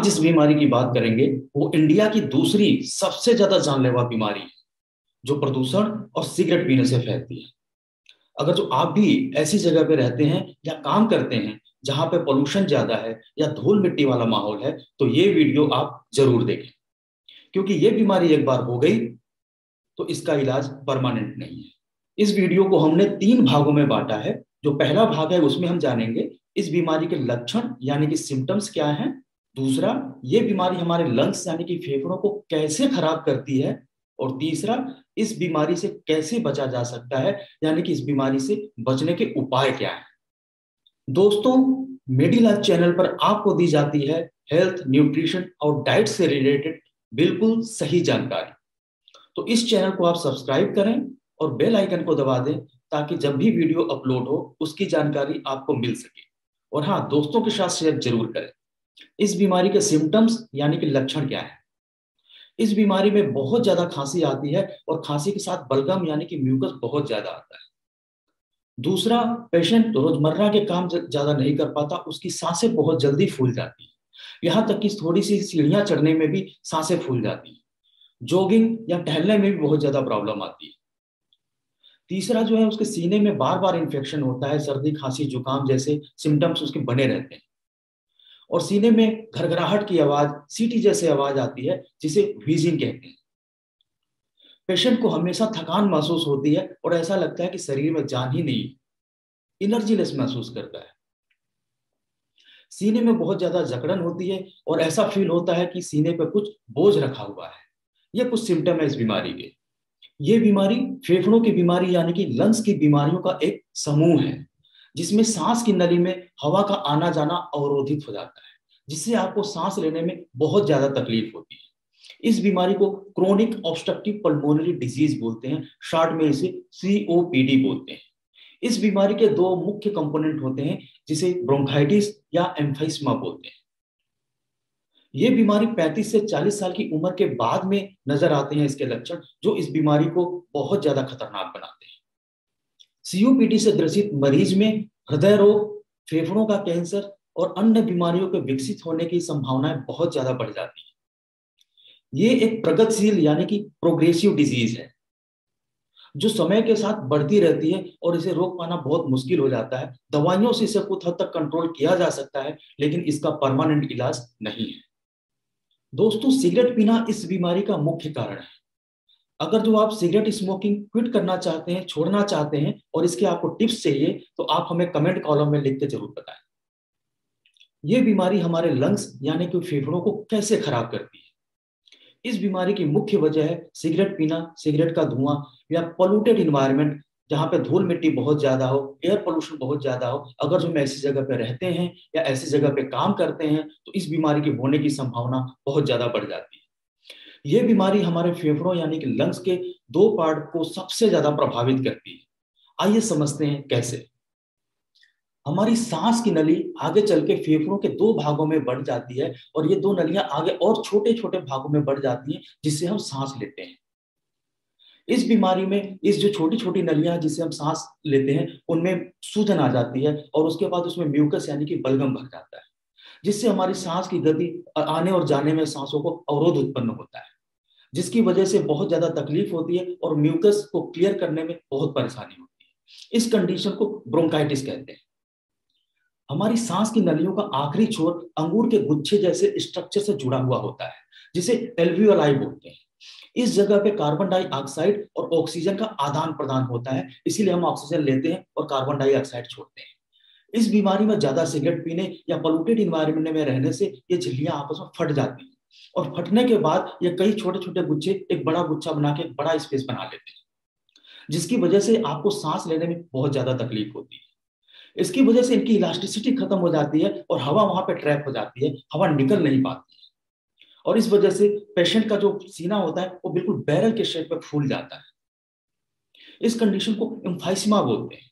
जिस बीमारी की बात करेंगे वो इंडिया की दूसरी सबसे ज्यादा जानलेवा बीमारी है, जो प्रदूषण और सिगरेट पीने से फैलती है। अगर जो आप भी ऐसी जगह पे रहते हैं या काम करते हैं जहां पे पोल्यूशन ज्यादा है या धूल मिट्टी वाला माहौल है, तो ये वीडियो आप जरूर देखें, क्योंकि ये बीमारी एक बार हो गई तो इसका इलाज परमानेंट नहीं है। इस वीडियो को हमने 3 भागों में बांटा है। जो पहला भाग है उसमें हम जानेंगे इस बीमारी के लक्षण यानी कि सिम्टम्स क्या हैं। दूसरा, ये बीमारी हमारे लंग्स यानी कि फेफड़ों को कैसे खराब करती है। और तीसरा, इस बीमारी से कैसे बचा जा सकता है, यानी कि इस बीमारी से बचने के उपाय क्या है। दोस्तों, मेडिलाइफ चैनल पर आपको दी जाती है हेल्थ, न्यूट्रिशन और डाइट से रिलेटेड बिल्कुल सही जानकारी। तो इस चैनल को आप सब्सक्राइब करें और बेल आइकन को दबा दें, ताकि जब भी वीडियो अपलोड हो उसकी जानकारी आपको मिल सके। और हाँ, दोस्तों के साथ शेयर जरूर करें। इस बीमारी के सिम्टम्स यानी कि लक्षण क्या है। इस बीमारी में बहुत ज्यादा खांसी आती है और खांसी के साथ बलगम यानी कि म्यूकस बहुत ज्यादा आता है। दूसरा, पेशेंट रोजमर्रा के काम ज्यादा नहीं कर पाता, उसकी सांसें बहुत जल्दी फूल जाती है। यहाँ तक कि थोड़ी सी सीढ़ियां चढ़ने में भी सांसें फूल जाती है। जॉगिंग या टहलने में भी बहुत ज्यादा प्रॉब्लम आती है। तीसरा जो है, उसके सीने में बार बार इन्फेक्शन होता है, सर्दी खांसी जुकाम जैसे सिम्टम्स उसके बने रहते हैं। और सीने में घरघराहट की आवाज, सीटी जैसे आवाज आती है, जिसे व्हीजिंग कहते हैं। पेशेंट को हमेशा थकान महसूस होती है और ऐसा लगता है कि शरीर में जान ही नहीं, एनर्जीलेस महसूस करता है। सीने में बहुत ज्यादा जकड़न होती है और ऐसा फील होता है कि सीने पर कुछ बोझ रखा हुआ है। ये कुछ सिम्टम है इस बीमारी के। ये बीमारी फेफड़ों की बीमारी यानी कि लंग्स की बीमारियों का एक समूह है, जिसमें सांस की नली में हवा का आना जाना अवरोधित हो जाता है, जिससे आपको सांस लेने में बहुत ज्यादा तकलीफ होती है। इस बीमारी को क्रोनिक ऑब्स्ट्रक्टिव पल्मोनरी डिजीज बोलते हैं, शॉर्ट में इसे COPD बोलते हैं। इस बीमारी के 2 मुख्य कंपोनेंट होते हैं, जिसे ब्रोंकाइटिस या एम्फाइस्मा बोलते हैं। ये बीमारी 35 से 40 साल की उम्र के बाद में नजर आते हैं इसके लक्षण, जो इस बीमारी को बहुत ज्यादा खतरनाक बनाते हैं। COPD से ग्रसित मरीज में हृदय रोग, फेफड़ों का कैंसर और अन्य बीमारियों के विकसित होने की संभावनाएं बहुत ज्यादा बढ़ जाती है। ये एक प्रगतिशील यानी कि प्रोग्रेसिव डिजीज है, जो समय के साथ बढ़ती रहती है और इसे रोक पाना बहुत मुश्किल हो जाता है। दवाइयों से इसे कुछ हद तक कंट्रोल किया जा सकता है, लेकिन इसका परमानेंट इलाज नहीं है। दोस्तों, सिगरेट पीना इस बीमारी का मुख्य कारण है। अगर जो आप सिगरेट स्मोकिंग क्विट करना चाहते हैं, छोड़ना चाहते हैं और इसके आपको टिप्स चाहिए, तो आप हमें कमेंट कॉलम में लिख के जरूर बताएं। ये बीमारी हमारे लंग्स यानी कि फेफड़ों को कैसे खराब करती है। इस बीमारी की मुख्य वजह है सिगरेट पीना, सिगरेट का धुआं या पोल्यूटेड इन्वायरमेंट, जहां पे धूल मिट्टी बहुत ज्यादा हो, एयर पोल्यूशन बहुत ज्यादा हो। अगर जो हम ऐसी जगह पे रहते हैं या ऐसी जगह पे काम करते हैं, तो इस बीमारी के होने की संभावना बहुत ज्यादा बढ़ जाती है। ये बीमारी हमारे फेफड़ों यानी कि लंग्स के 2 पार्ट को सबसे ज्यादा प्रभावित करती है। आइए समझते हैं कैसे। हमारी सांस की नली आगे चल के फेफड़ों के 2 भागों में बढ़ जाती है, और ये 2 नलियां आगे और छोटे छोटे भागों में बढ़ जाती हैं, जिससे हम सांस लेते हैं। इस बीमारी में इस जो छोटी छोटी नलियां जिससे हम सांस लेते हैं, उनमें सूजन आ जाती है और उसके बाद उसमें म्यूकस यानी कि बलगम भर जाता है, जिससे हमारी सांस की गति आने और जाने में सांसों को अवरोध उत्पन्न होता है, जिसकी वजह से बहुत ज्यादा तकलीफ होती है और म्यूकस को क्लियर करने में बहुत परेशानी होती है। इस कंडीशन को ब्रोंकाइटिस कहते हैं। हमारी सांस की नलियों का आखिरी छोर अंगूर के गुच्छे जैसे स्ट्रक्चर से जुड़ा हुआ होता है, जिसे एल्वियोलाई बोलते हैं। इस जगह पे कार्बन डाइऑक्साइड और ऑक्सीजन का आदान प्रदान होता है, इसीलिए हम ऑक्सीजन लेते हैं और कार्बन डाइऑक्साइड छोड़ते हैं। इस बीमारी में ज्यादा सिगरेट पीने या पोल्यूटेड इन्वायरमेंट में रहने से ये झिल्लियां आपस में फट जाती हैं, और फटने के बाद ये कई छोटे छोटे गुच्छे एक बड़ा गुच्छा बना के बड़ा स्पेस बना लेते हैं, जिसकी वजह से आपको सांस लेने में बहुत ज्यादा तकलीफ होती है। इसकी वजह से इनकी इलास्टिसिटी खत्म हो जाती है और हवा वहां पे ट्रैप हो जाती है, हवा निकल नहीं पाती है, और इस वजह से पेशेंट का जो सीना होता है वो बिल्कुल बैरल के शेप में फूल जाता है। इस कंडीशन को एम्फाइस्मा बोलते हैं।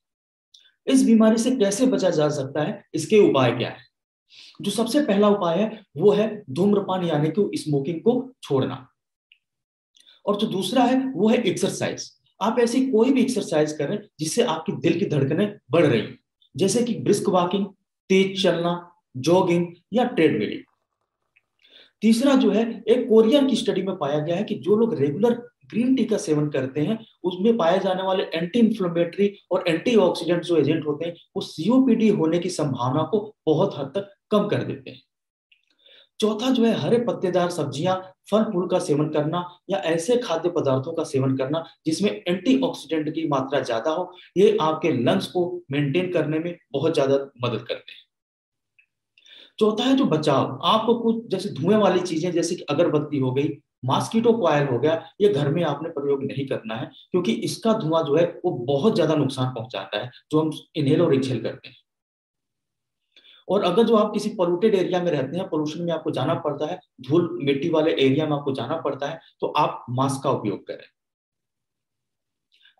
इस बीमारी से कैसे बचा जा सकता है, इसके उपाय क्या है। जो सबसे पहला उपाय है वो है धूम्रपान यानी कि स्मोकिंग को छोड़ना, और जो दूसरा है वो है एक्सरसाइज। आप ऐसी कोई भी एक्सरसाइज करें जिससे आपकी दिल की धड़कनें बढ़ रही हैं, जैसे कि ब्रिस्क वॉकिंग, तेज चलना, जॉगिंग या ट्रेडमिलिंग। तीसरा जो है, एक कोरियन की स्टडी में पाया गया है कि जो लोग रेगुलर ग्रीन टी का सेवन करते हैं उसमें पाए जाने वाले एंटी इंफ्लेमेटरी और एंटीऑक्सीडेंट जो एजेंट होते हैं वो सीओपीडी होने की संभावना को बहुत हद तक कम कर देते हैं। चौथा जो है, हरे पत्तेदार सब्जियां, फल फूल का सेवन करना या ऐसे खाद्य पदार्थों का सेवन करना जिसमें एंटीऑक्सीडेंट की मात्रा ज्यादा हो, ये आपके लंग्स को मेंटेन करने में बहुत ज्यादा मदद करते हैं। चौथा है जो बचाव, आपको कुछ जैसे धुएं वाली चीजें जैसे कि अगरबत्ती हो गई, मॉस्किटो कॉयल हो गया, ये घर में आपने प्रयोग नहीं करना है क्योंकि इसका धुआं जो है वो बहुत ज्यादा नुकसान पहुंचाता है जो हम इनहेल और एक्सहेल करते हैं। और अगर जो आप किसी पोल्यूटेड एरिया में रहते हैं, पोल्यूशन में आपको जाना पड़ता है, धूल मिट्टी वाले एरिया में आपको जाना पड़ता है, तो आप मास्क का उपयोग करें।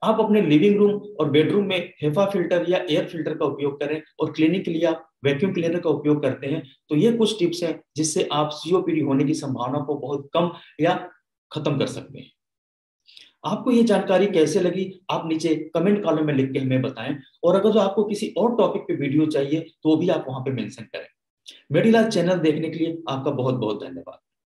आप अपने लिविंग रूम और बेडरूम में हेफा फिल्टर या एयर फिल्टर का उपयोग करें और क्लीनिंग के लिए आप वैक्यूम क्लीनर का उपयोग करते हैं। तो ये कुछ टिप्स हैं जिससे आप सीओपीडी होने की संभावना को बहुत कम या खत्म कर सकते हैं। आपको ये जानकारी कैसे लगी आप नीचे कमेंट कॉलम में लिख के हमें बताएं, और अगर जो आपको किसी और टॉपिक पे वीडियो चाहिए तो भी आप वहां पे मेंशन करें। मेडिलाइफ चैनल देखने के लिए आपका बहुत बहुत धन्यवाद।